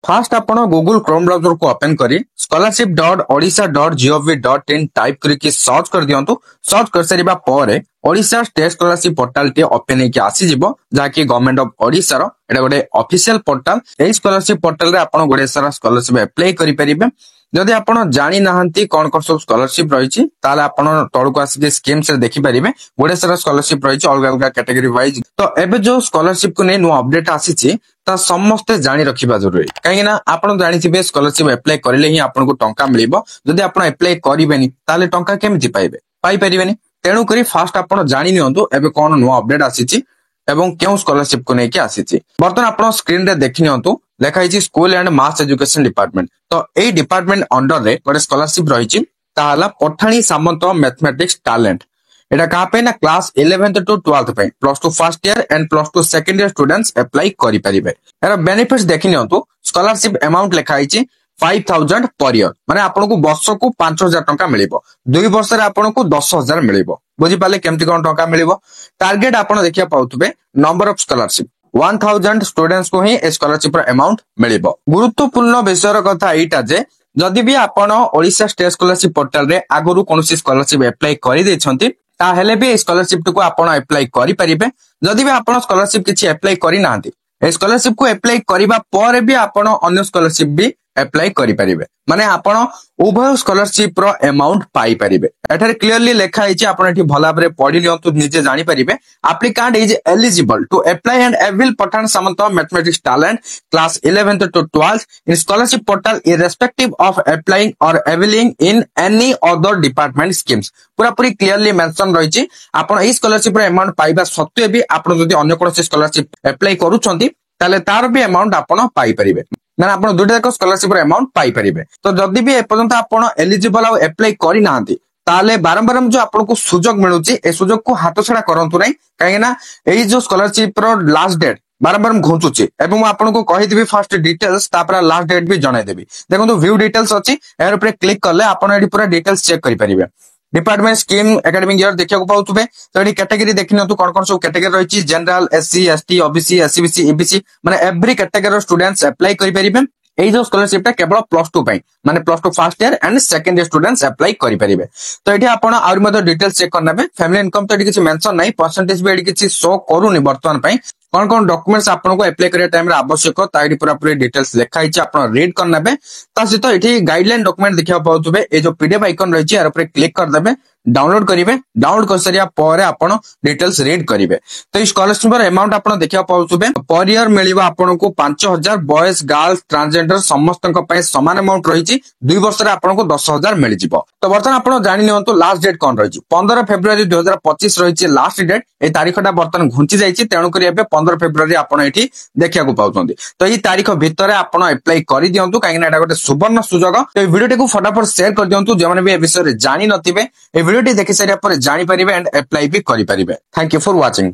Fast आपण Google Chrome browser को open करी scholarship.odisha.gov.in टाइप करके सर्च कर दियंतु। सर्च कर सारिबा परे ओडिशा स्टेट स्कॉलरशिप पोर्टल टे ओपन होके आसी जिवो जाकी गवर्नमेंट ऑफ ओडिशा रो एटा गोटे ऑफिशियल पोर्टल। एई स्कॉलरशिप पोर्टल रे आपण गोटे सारा स्कॉलरशिप अप्लाई करि परिबे। जदि आपण जानि नाहंती कोन कोन सब स्कॉलरशिप रहिछि ताले आपण तळको आसी स्कीम से देखि परिबे। गोटे सारा स्कॉलरशिप रहिछि अलग अलग कैटेगरी वाइज। तो एबे जो स्कॉलरशिप को नै नो अपडेट आसीछि ता समस्त जानि रखिबा जरूरी। काहे ना आपण जानिथिबे स्कॉलरशिप अप्लाई करिले ही आपण को टंका मिलिबो। जदि आपण अप्लाई करिबेनी ताले टंका केमिति पाइबे पाई परिबेनी। तेणु करी फास्ट आपण जानि नियंतु एबे कोन नो अपडेट आसीछि एवं केउ स्कॉलरशिप को नेकी आसीछि। बर्तन आपण स्क्रीन रे देखि नियंतु लेखा हिछि school and mass education department. तो एई डिपार्टमेंट अंडर रे गोटे स्कॉलरशिप रहिछि ताहाला पठाणी सामंत मैथमेटिक्स टैलेंट। एटा कहा पे ना क्लास 11th टू 12th पे +2 first year and +2 second year students apply करि परिबे। एरा बेनिफिट्स देखि नियंतु स्कॉलरशिप अमाउंट लेखा हिछि 5000 पर ईयर माने आपन को वर्ष को 5000 टंका मिलिबो। 2 वर्ष रे आपन को 10000 मिलिबो। बुझि पाले केमति कोन टंका मिलिबो। टारगेट आपन देखिया पाउतबे नंबर ऑफ स्कॉलरशिप 1000 स्टूडेंट्स को ही स्कॉलरशिप अमाउंट मिलिबो। गुरुत्वपूर्ण विषय कथा एटा जे जदि भी आपण ओडिशा स्टेट स्कॉलरशिप पोर्टल रे आगरु कोनोसी स्कॉलरशिप अप्लाई करि दैछंती ताहेले भी स्कॉलरशिप को आपण अप्लाई करि परिबे। जदि भी आपण स्कॉलरशिप किछि अप्लाई करि नांती ए स्कॉलरशिप को अप्लाई करिबा पर भी आपण अन्य स्कॉलरशिप भी अप्लाई करि परिबे। माने आपण उभय स्कॉलरशिप रो अमाउंट पाई परिबे। एठारे क्लियरली लेखा हिछि आपण एठी भला भाबरे पढि लियंतु निजे जानि परिबे। Applicant is eligible to apply and avail Pathan Samanta mathematics talent class 11th to 12th in scholarship portal irrespective of applying or availing in any other department schemes। पूरा पूरी क्लियरली मेंशन रहिछि आपण एई स्कॉलरशिप रो अमाउंट पाइबा सत्वे भी आपण जदि अन्य कोनोसी स्कॉलरशिप अप्लाई करूछंती ताले तार भी अमाउंट आपण पाई परिबे। ना आपण दुटा जाक स्कॉलरशिप रो अमाउंट पाई परिबे। तो जदि भी एपर्यंत आपण एलिजिबल आ अप्लाई करि नांती ताले बारंबार जो आपन को सुजोग मिलुची ए सुजोग को हाथ छड़ा करंतु नै। काहे ना एई जो स्कॉलरशिप रो लास्ट डेट बारंबार घुंचुची एवं मु आपन को कहि देबी फर्स्ट डिटेल्स तापर लास्ट डेट भी जणाई देबी। देखंतु व्यू डिटेल्स अछि एहर ऊपर क्लिक करले आपन एडी पूरा डिटेल्स चेक करि परिबे। डिपार्टमेंट स्कीम एकेडमिक ईयर देखिया को पाउतबे। तो एडी कैटेगरी देखिनतु कोन कोन सब कैटेगरी रहिची general SC ST OBC SEBC EBC माने एवरी कैटेगरी स्टूडेंट्स अप्लाई करि परिबे। एई जो स्कॉलरशिप टा केवल +2 पई माने +2 first year and second year students apply करि परिबे। तो एठी आपण आउर मदर डिटेल्स चेक करनाबे। फैमिली इनकम तो एठी किछि मेंशन नै परसेंटेज भी एठी किछि शो करूनी वर्तमान पई। कोन कोन डॉक्यूमेंट्स आपन को अप्लाई करिया टाइम रे आवश्यक ताइडी पूरा पूरी डिटेल्स लेखा हिछि आपण रीड करनाबे। ता सहित एठी गाइडलाइन डॉक्यूमेंट देखिया पाउतबे। ए जो पीडीएफ आइकन रहिछि यार ऊपर क्लिक कर देबे डाउनलोड करिवे। डाउनलोड कर सरिया परे आपण डिटेल्स रीड करिवे। तो ई स्कॉलरशिप रो अमाउंट आपण देखिया पाउतबे पर ईयर मिलिबा आपण को 5000 बॉयज गर्ल्स ट्रांसजेंडर समस्तक पय समान अमाउंट रहिछि। 2 वर्ष रे आपण को 10000 मिलि जिवो। तो वर्तमान आपण जानि नियंतु लास्ट डेट कोन रहिछि 15 फेब्रुआरी 2025 रहिछि लास्ट डेट। ए तारीखटा वर्तमान घुंची जाइछि तेणु करी एबे 15 फेब्रुआरी आपण एठी देखिया को पाउछन्ती। तो ई तारीख भितरे आपण अप्लाई करि दियंतु काहे ना एटा गोटे सुवर्ण सुजोग। तो ए वीडियो को फटाफट शेयर कर दियंतु जेमाने भी ए विषय रे जानि नथिबे ए वीडियो देखि सारिया पर जानि परिबे एंड अप्लाई भी करि परिबे। Thank you for watching.